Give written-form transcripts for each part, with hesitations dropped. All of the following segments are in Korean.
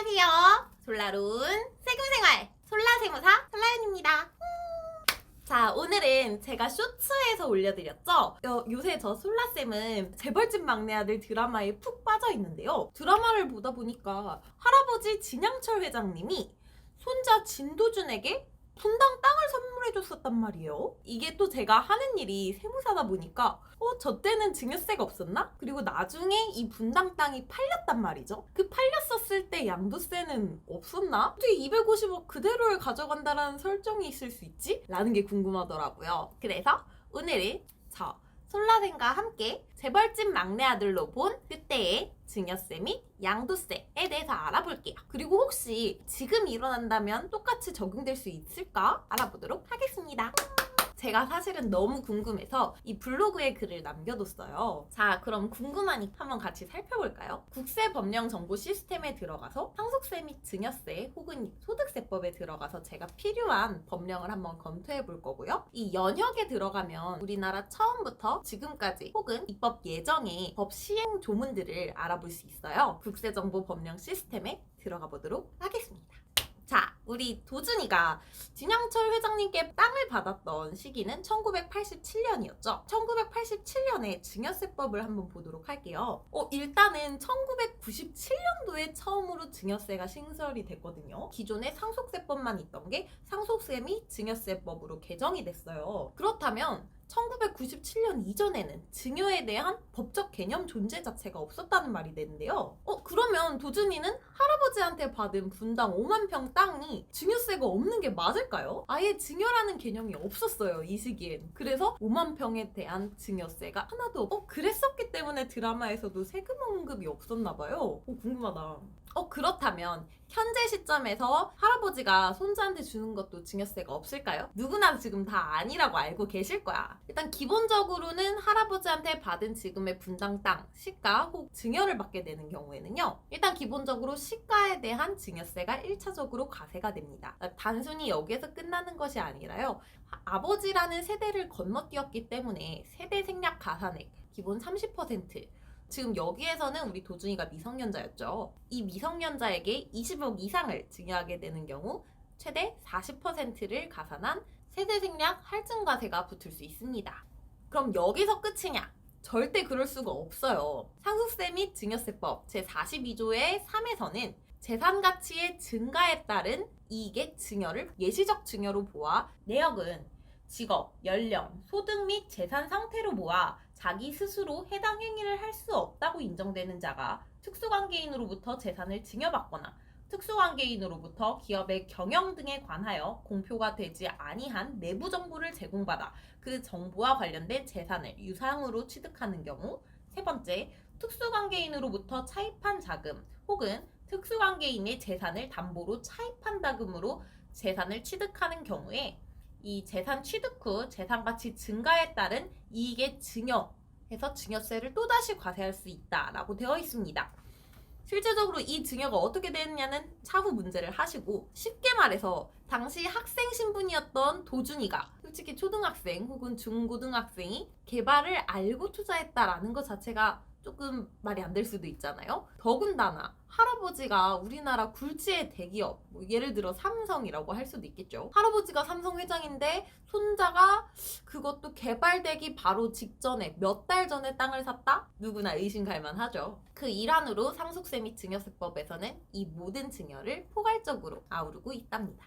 안녕하세요. 솔라로운 세금생활 솔라세무사 솔라윤입니다. 자, 오늘은 제가 쇼츠에서 올려드렸죠? 요새 저 솔라쌤은 재벌집 막내 아들 드라마에 푹 빠져 있는데요. 드라마를 보다 보니까 할아버지 진양철 회장님이 손자 진도준에게 분당 땅을 선물해줬었단 말이에요. 이게 또 제가 하는 일이 세무사다 보니까 저 때는 증여세가 없었나? 그리고 나중에 이 분당 땅이 팔렸단 말이죠. 그 팔렸었을 때 양도세는 없었나? 어떻게 250억 그대로를 가져간다라는 설정이 있을 수 있지? 라는 게 궁금하더라고요. 그래서 오늘은 저 솔라생과 함께 재벌집 막내 아들로 본 그때의 증여세 및 양도세에 대해서 알아볼게요. 그리고 혹시 지금 일어난다면 똑같이 적용될 수 있을까? 알아보도록 하겠습니다. 제가 사실은 너무 궁금해서 이 블로그에 글을 남겨뒀어요. 자, 그럼 궁금하니 한번 같이 살펴볼까요? 국세법령정보 시스템에 들어가서 상속세 및 증여세 혹은 소득세법에 들어가서 제가 필요한 법령을 한번 검토해 볼 거고요. 이 연역에 들어가면 우리나라 처음부터 지금까지 혹은 입법 예정의 법 시행 조문들을 알아볼 수 있어요. 국세정보법령 시스템에 들어가 보도록 하겠습니다. 자, 우리 도준이가 진양철 회장님께 땅을 받았던 시기는 1987년이었죠. 1987년에 증여세법을 한번 보도록 할게요. 일단은 1997년도에 처음으로 증여세가 신설이 됐거든요. 기존에 상속세법만 있던 게 상속세 및 증여세법으로 개정이 됐어요. 그렇다면 1997년 이전에는 증여에 대한 법적 개념 존재 자체가 없었다는 말이 되는데요. 그러면 도준이는 할아버지한테 받은 분당 5만 평 땅이 증여세가 없는 게 맞을까요? 아예 증여라는 개념이 없었어요, 이 시기엔. 그래서 5만 평에 대한 증여세가 하나도 그랬었기 때문에 드라마에서도 세금 언급이 없었나 봐요. 궁금하다. 그렇다면 현재 시점에서 할아버지가 손자한테 주는 것도 증여세가 없을까요? 누구나 지금 다 아니라고 알고 계실 거야. 일단 기본적으로는 할아버지한테 받은 지금의 분당 땅, 시가 혹 증여를 받게 되는 경우에는요. 일단 기본적으로 시가에 대한 증여세가 1차적으로 과세가 됩니다. 단순히 여기에서 끝나는 것이 아니라요. 아버지라는 세대를 건너뛰었기 때문에 세대 생략 가산액 기본 30%, 지금 여기에서는 우리 도준이가 미성년자였죠. 이 미성년자에게 20억 이상을 증여하게 되는 경우 최대 40%를 가산한 세대생략 할증과세가 붙을 수 있습니다. 그럼 여기서 끝이냐? 절대 그럴 수가 없어요. 상속세 및 증여세법 제42조의 3에서는 재산가치의 증가에 따른 이익의 증여를 예시적 증여로 보아 내역은 직업, 연령, 소득 및 재산 상태로 모아 자기 스스로 해당 행위를 할 수 없다고 인정되는 자가 특수관계인으로부터 재산을 증여받거나 특수관계인으로부터 기업의 경영 등에 관하여 공표가 되지 아니한 내부 정보를 제공받아 그 정보와 관련된 재산을 유상으로 취득하는 경우. 세 번째, 특수관계인으로부터 차입한 자금 혹은 특수관계인의 재산을 담보로 차입한 자금으로 재산을 취득하는 경우에 이 재산 취득 후 재산가치 증가에 따른 이익의 증여해서 증여세를 또다시 과세할 수 있다라고 되어 있습니다. 실제적으로 이 증여가 어떻게 되느냐는 차후 문제를 하시고, 쉽게 말해서 당시 학생 신분이었던 도준이가 솔직히 초등학생 혹은 중고등학생이 개발을 알고 투자했다라는 것 자체가 조금 말이 안 될 수도 있잖아요. 더군다나 할아버지가 우리나라 굴지의 대기업, 예를 들어 삼성이라고 할 수도 있겠죠. 할아버지가 삼성 회장인데 손자가 그것도 개발되기 바로 직전에 몇 달 전에 땅을 샀다? 누구나 의심 갈만 하죠. 그 일환으로 상속세 및 증여세법에서는 이 모든 증여를 포괄적으로 아우르고 있답니다.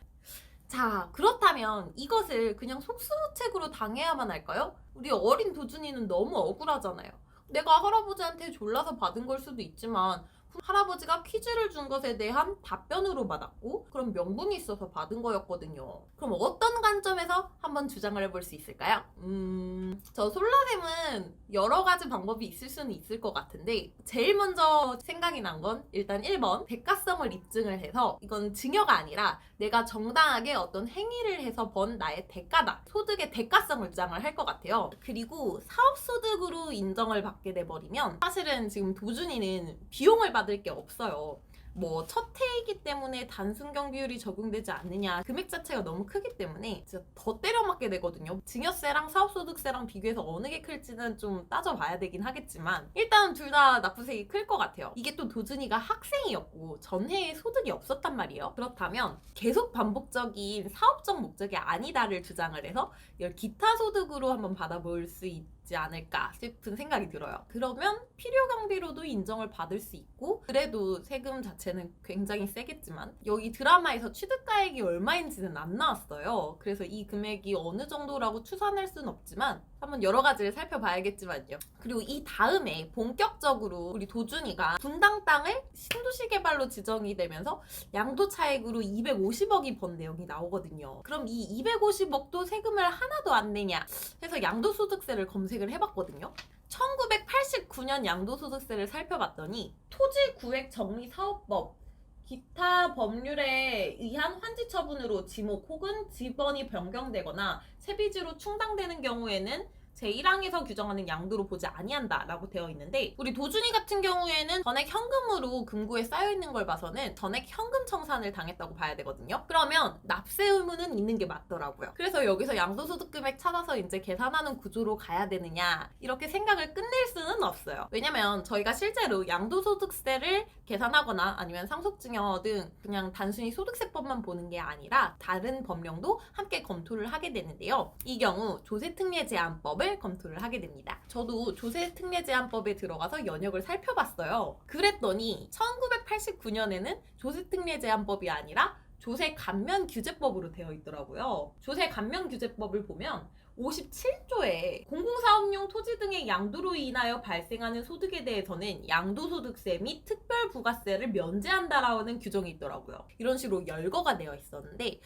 자, 그렇다면 이것을 그냥 속수무책으로 당해야만 할까요? 우리 어린 도준이는 너무 억울하잖아요. 내가 할아버지한테 졸라서 받은 걸 수도 있지만 할아버지가 퀴즈를 준 것에 대한 답변으로 받았고 그럼 명분이 있어서 받은 거였거든요. 그럼 어떤 관점에서 한번 주장을 해볼 수 있을까요? 저 솔라셈은 여러 가지 방법이 있을 수는 있을 것 같은데 제일 먼저 생각이 난 건 일단 1번 대가성을 입증을 해서 이건 증여가 아니라 내가 정당하게 어떤 행위를 해서 번 나의 대가다. 소득의 대가성을 주장을 할 것 같아요. 그리고 사업소득으로 인정을 받게 돼버리면 사실은 지금 도준이는 비용을 받을 게 없어요. 뭐 첫 해이기 때문에 단순 경비율이 적용되지 않느냐, 금액 자체가 너무 크기 때문에 진짜 더 때려맞게 되거든요. 증여세랑 사업소득세랑 비교해서 어느 게 클지는 좀 따져봐야 되긴 하겠지만 일단 둘 다 납부세이 클 것 같아요. 이게 또 도준이가 학생이었고 전해에 소득이 없었단 말이에요. 그렇다면 계속 반복적인 사업적 목적이 아니다를 주장을 해서 이걸 기타 소득으로 한번 받아볼 수 있지 않을까 싶은 생각이 들어요. 그러면 필요 경비로도 인정을 받을 수 있고, 그래도 세금 자체는 굉장히 세겠지만 여기 드라마에서 취득가액이 얼마인지는 안 나왔어요. 그래서 이 금액이 어느 정도라고 추산할 수는 없지만 한번 여러 가지를 살펴봐야겠지만요. 그리고 이 다음에 본격적으로 우리 도준이가 분당 땅을 신도시 개발로 지정이 되면서 양도 차익으로 250억이 번 내용이 나오거든요. 그럼 이 250억도 세금을 하나도 안 내냐 해서 양도소득세를 검색을 해봤거든요. 1989년 양도소득세를 살펴봤더니 토지구획정리사업법 기타 법률에 의한 환지 처분으로 지목 혹은 지번이 변경되거나 세비지로 충당되는 경우에는 제1항에서 규정하는 양도로 보지 아니한다라고 되어 있는데, 우리 도준이 같은 경우에는 전액 현금으로 금고에 쌓여있는 걸 봐서는 전액 현금 청산을 당했다고 봐야 되거든요. 그러면 납세 의무는 있는 게 맞더라고요. 그래서 여기서 양도소득 금액 찾아서 이제 계산하는 구조로 가야 되느냐 이렇게 생각을 끝낼 수는 없어요. 왜냐면 저희가 실제로 양도소득세를 계산하거나 아니면 상속증여 등 그냥 단순히 소득세법만 보는 게 아니라 다른 법령도 함께 검토를 하게 되는데요. 이 경우 조세특례제한법을 검토를 하게 됩니다. 저도 조세특례제한법에 들어가서 연역을 살펴봤어요. 그랬더니 1989년에는 조세특례제한법이 아니라 조세감면규제법으로 되어 있더라고요. 조세감면규제법을 보면 57조에 공공사업용 토지 등의 양도로 인하여 발생하는 소득에 대해서는 양도소득세 및 특별부가세를 면제한다라는 규정이 있더라고요. 이런 식으로 열거가 되어 있었는데,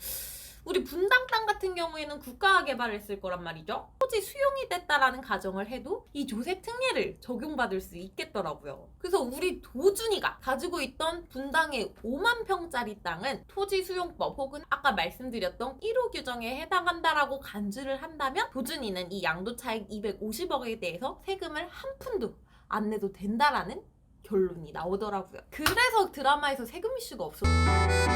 우리 분당 땅 같은 경우에는 국가가 개발했을 거란 말이죠. 토지 수용이 됐다라는 가정을 해도 이 조세 특례를 적용받을 수 있겠더라고요. 그래서 우리 도준이가 가지고 있던 분당의 5만 평짜리 땅은 토지 수용법 혹은 아까 말씀드렸던 1호 규정에 해당한다라고 간주를 한다면 도준이는 이 양도차익 250억에 대해서 세금을 한 푼도 안 내도 된다라는 결론이 나오더라고요. 그래서 드라마에서 세금 이슈가 없었어요.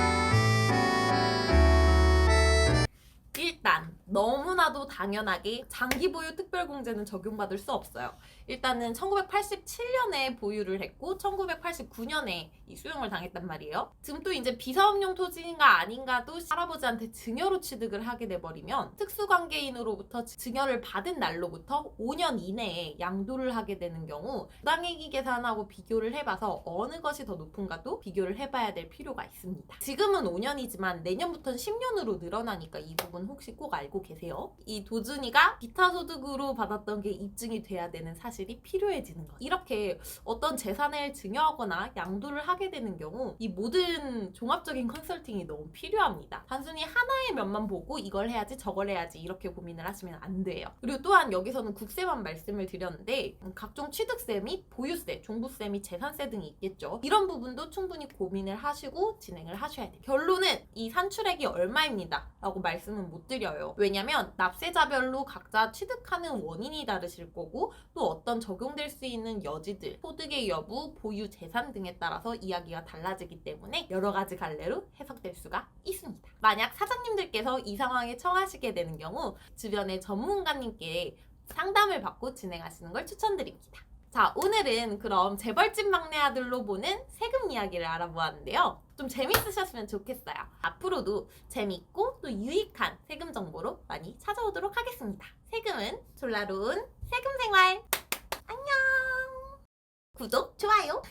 일단 너무나도 당연하게 장기 보유 특별공제는 적용받을 수 없어요. 일단은 1987년에 보유를 했고 1989년에 이 수용을 당했단 말이에요. 지금 또 이제 비사업용 토지인가 아닌가도 할아버지한테 증여로 취득을 하게 돼버리면 특수관계인으로부터 증여를 받은 날로부터 5년 이내에 양도를 하게 되는 경우 부당이익 계산하고 비교를 해봐서 어느 것이 더 높은가도 비교를 해봐야 될 필요가 있습니다. 지금은 5년이지만 내년부터는 10년으로 늘어나니까 이 부분 혹시 꼭 알고 계세요? 이 도준이가 기타 소득으로 받았던 게 입증이 돼야 되는 사실이 필요해지는 것. 이렇게 어떤 재산을 증여하거나 양도를 하게 되는 경우 이 모든 종합적인 컨설팅이 너무 필요합니다. 단순히 하나의 면만 보고 이걸 해야지 저걸 해야지 이렇게 고민을 하시면 안 돼요. 그리고 또한 여기서는 국세만 말씀을 드렸는데 각종 취득세 및 보유세, 종부세 및 재산세 등이 있겠죠. 이런 부분도 충분히 고민을 하시고 진행을 하셔야 돼요. 결론은 이 산출액이 얼마입니다 라고 말씀은 못 드려요. 왜냐면 납세자별로 각자 취득하는 원인이 다르실 거고 또 어떤 적용될 수 있는 여지들, 소득의 여부, 보유 재산 등에 따라서 이야기가 달라지기 때문에 여러 가지 갈래로 해석될 수가 있습니다. 만약 사장님들께서 이 상황에 처하시게 되는 경우 주변의 전문가님께 상담을 받고 진행하시는 걸 추천드립니다. 자, 오늘은 그럼 재벌집 막내 아들로 보는 세금 이야기를 알아보았는데요. 좀 재밌으셨으면 좋겠어요. 앞으로도 재밌고 또 유익한 세금 정보로 많이 찾아오도록 하겠습니다. 세금은 졸라로운 세금생활. 안녕. 구독, 좋아요.